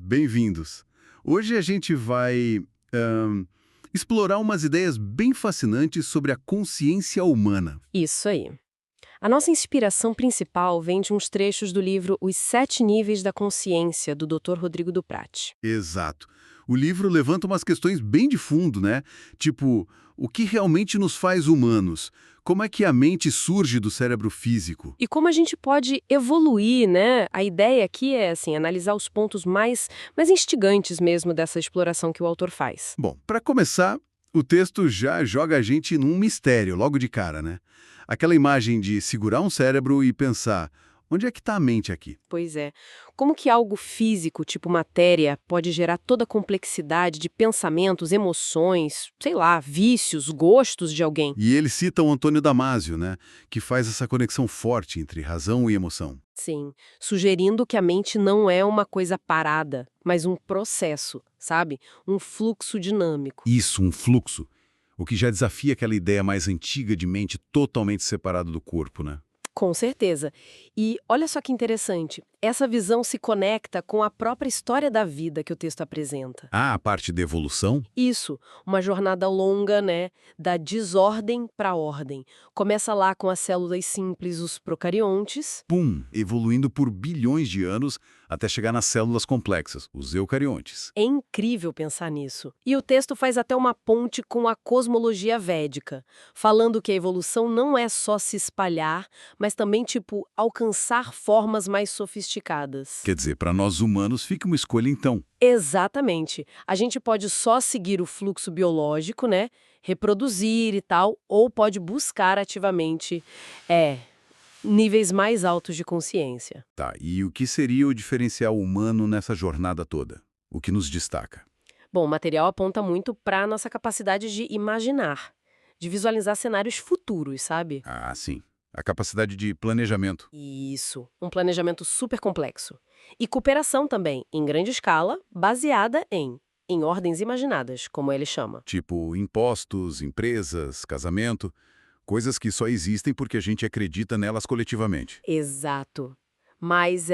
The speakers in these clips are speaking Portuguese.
bem-vindos. Hoje a gente vai explorar umas ideias bem fascinantes sobre a consciência humana. Isso aí. A nossa inspiração principal vem de uns trechos do livro Os Sete Níveis da Consciência, do Dr. Rodrigo Duprat. Exato. O livro levanta umas questões bem de fundo, né? Tipo, o que realmente nos faz humanos? Como é que a mente surge do cérebro físico? E como a gente pode evoluir, né? A ideia aqui é, assim, analisar os pontos mais instigantes mesmo dessa exploração que o autor faz. Bom, para começar, o texto já joga a gente num mistério, logo de cara, né? Aquela imagem de segurar um cérebro e pensar, onde é que está a mente aqui? Pois é. Como que algo físico, tipo matéria, pode gerar toda a complexidade de pensamentos, emoções, sei lá, vícios, gostos de alguém? E ele cita o Antônio Damasio, né? Que faz essa conexão forte entre razão e emoção. Sim, sugerindo que a mente não é uma coisa parada, mas um processo, sabe? Um fluxo dinâmico. Isso, um fluxo. O que já desafia aquela ideia mais antiga de mente totalmente separada do corpo, né? Com certeza. E olha só que interessante, essa visão se conecta com a própria história da vida que o texto apresenta. Ah, a parte da evolução? Isso, uma jornada longa, né, da desordem para a ordem. Começa lá com as células simples, os procariontes. Pum! Evoluindo por bilhões de anos até chegar nas células complexas, os eucariontes. É incrível pensar nisso. E o texto faz até uma ponte com a cosmologia védica, falando que a evolução não é só se espalhar, mas também, tipo, alcançar formas mais sofisticadas. Quer dizer, para nós humanos fica uma escolha então. Exatamente. A gente pode só seguir o fluxo biológico, né? Reproduzir e tal, ou pode buscar ativamente, níveis mais altos de consciência. Tá, e o que seria o diferencial humano nessa jornada toda? O que nos destaca? Bom, o material aponta muito para a nossa capacidade de imaginar, de visualizar cenários futuros, sabe? Ah, sim. A capacidade de planejamento. Isso, um planejamento super complexo. E cooperação também, em grande escala, baseada em ordens imaginadas, como ele chama. Tipo impostos, empresas, casamento, coisas que só existem porque a gente acredita nelas coletivamente. Exato. Mas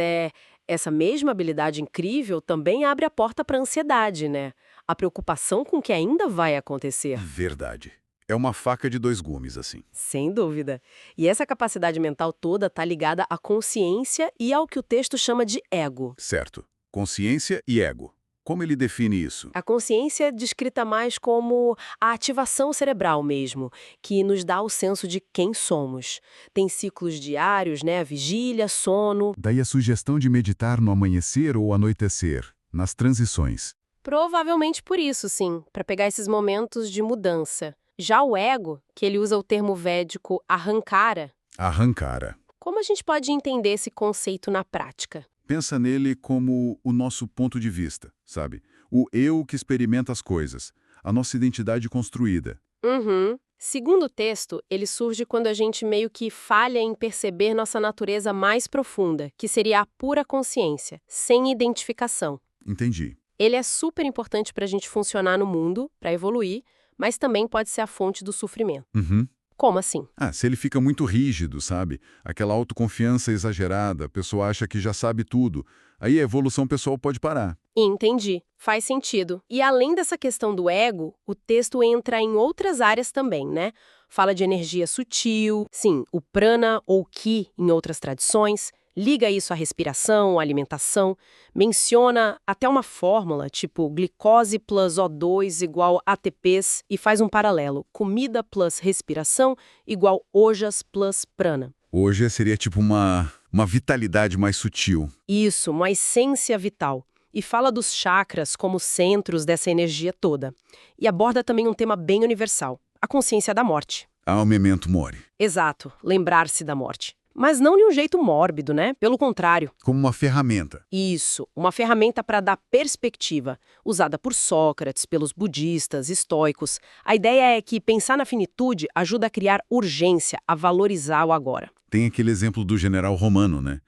essa mesma habilidade incrível também abre a porta para a ansiedade, né? A preocupação com o que ainda vai acontecer. Verdade. É uma faca de dois gumes, assim. Sem dúvida. E essa capacidade mental toda está ligada à consciência e ao que o texto chama de ego. Certo. Consciência e ego. Como ele define isso? A consciência é descrita mais como a ativação cerebral mesmo, que nos dá o senso de quem somos. Tem ciclos diários, né? Vigília, sono. Daí a sugestão de meditar no amanhecer ou anoitecer, nas transições. Provavelmente por isso, sim, para pegar esses momentos de mudança. Já o ego, que ele usa o termo védico ahankara, Arrancara. como a gente pode entender esse conceito na prática? Pensa nele como o nosso ponto de vista, sabe? O eu que experimenta as coisas, a nossa identidade construída. Uhum. Segundo o texto, ele surge quando a gente meio que falha em perceber nossa natureza mais profunda, que seria a pura consciência, sem identificação. Entendi. Ele é super importante para a gente funcionar no mundo, para evoluir, mas também pode ser a fonte do sofrimento. Uhum. Como assim? Ah, se ele fica muito rígido, sabe? Aquela autoconfiança exagerada, a pessoa acha que já sabe tudo. Aí a evolução pessoal pode parar. Entendi. Faz sentido. E além dessa questão do ego, o texto entra em outras áreas também, né? Fala de energia sutil, sim, o prana ou ki em outras tradições, liga isso à respiração, à alimentação, menciona até uma fórmula, tipo glicose plus O2 igual ATPs, e faz um paralelo, comida plus respiração igual ojas plus prana. Hoje seria tipo uma vitalidade mais sutil. Isso, uma essência vital. E fala dos chakras como centros dessa energia toda. E aborda também um tema bem universal, a consciência da morte. Ao memento mori. Exato, lembrar-se da morte. Mas não de um jeito mórbido, né? Pelo contrário. Como uma ferramenta. Isso, uma ferramenta para dar perspectiva, usada por Sócrates, pelos budistas, estoicos. A ideia é que pensar na finitude ajuda a criar urgência, a valorizar o agora. Tem aquele exemplo do general romano, né?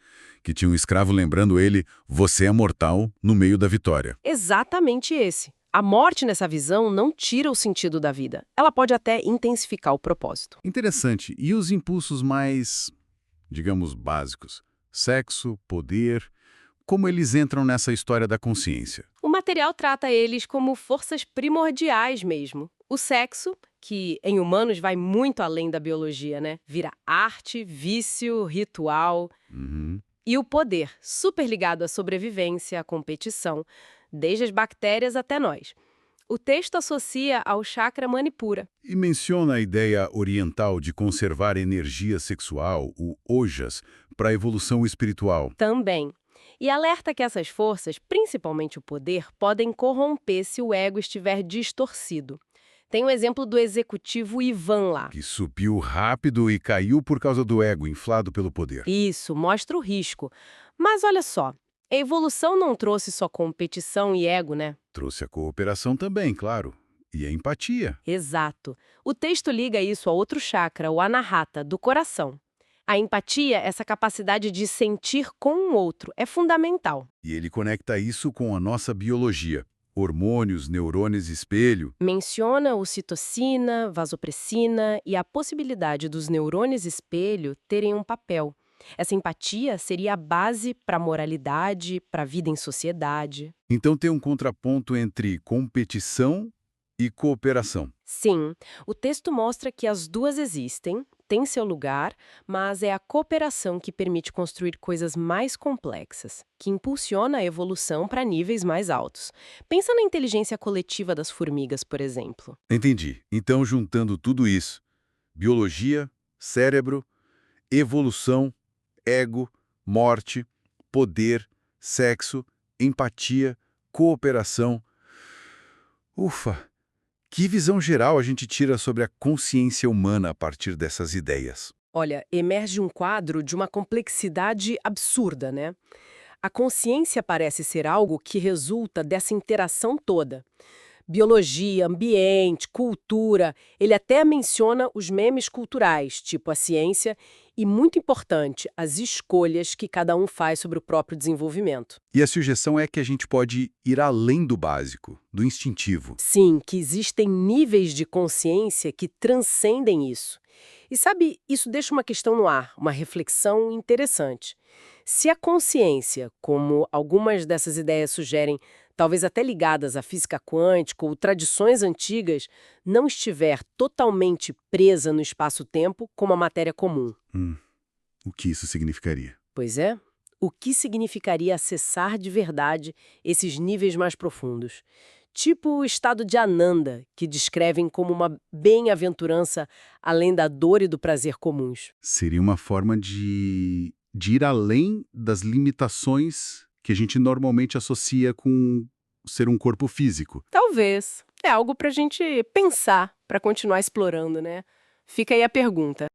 Que tinha um escravo lembrando ele, você é mortal, no meio da vitória. Exatamente esse. A morte nessa visão não tira o sentido da vida. Ela pode até intensificar o propósito. Interessante. E os impulsos mais, digamos, básicos? Sexo, poder. como eles entram nessa história da consciência? O material trata eles como forças primordiais mesmo. O sexo, que em humanos vai muito além da biologia, né? Vira arte, vício, ritual. Uhum. E o poder, super ligado à sobrevivência, à competição, desde as bactérias até nós. O texto associa ao chakra Manipura. E menciona a ideia oriental de conservar energia sexual, o ojas, para a evolução espiritual. Também. E alerta que essas forças, principalmente o poder, podem corromper se o ego estiver distorcido. Tem o exemplo do executivo Ivan lá. Que subiu rápido e caiu por causa do ego inflado pelo poder. Isso, mostra o risco. Mas olha só, a evolução não trouxe só competição e ego, né? Trouxe a cooperação também, claro. E a empatia. Exato. O texto liga isso a outro chakra, o anahata, do coração. A empatia, essa capacidade de sentir com o outro, é fundamental. E ele conecta isso com a nossa biologia. Hormônios, neurônios espelho. Menciona ocitocina, vasopressina e a possibilidade dos neurônios espelho terem um papel. Essa empatia seria a base para a moralidade, para a vida em sociedade. Então tem um contraponto entre competição e cooperação. Sim, o texto mostra que as duas existem, têm seu lugar, mas é a cooperação que permite construir coisas mais complexas, que impulsiona a evolução para níveis mais altos. Pensa na inteligência coletiva das formigas, por exemplo. Entendi. Então, juntando tudo isso, biologia, cérebro, evolução, ego, morte, poder, sexo, empatia, cooperação. Ufa! Que visão geral a gente tira sobre a consciência humana a partir dessas ideias? Olha, emerge um quadro de uma complexidade absurda, né? A consciência parece ser algo que resulta dessa interação toda. Biologia, ambiente, cultura, ele até menciona os memes culturais, tipo a ciência, e, muito importante, as escolhas que cada um faz sobre o próprio desenvolvimento. E a sugestão é que a gente pode ir além do básico, do instintivo. Sim, que existem níveis de consciência que transcendem isso. E sabe, isso deixa uma questão no ar, uma reflexão interessante. Se a consciência, como algumas dessas ideias sugerem, talvez até ligadas à física quântica ou tradições antigas, não estiver totalmente presa no espaço-tempo como a matéria comum. O que isso significaria? Pois é, o que significaria acessar de verdade esses níveis mais profundos? Tipo o estado de Ananda, que descrevem como uma bem-aventurança além da dor e do prazer comuns. Seria uma forma de ir além das limitações que a gente normalmente associa com ser um corpo físico. Talvez. É algo pra gente pensar, pra continuar explorando, né? Fica aí a pergunta.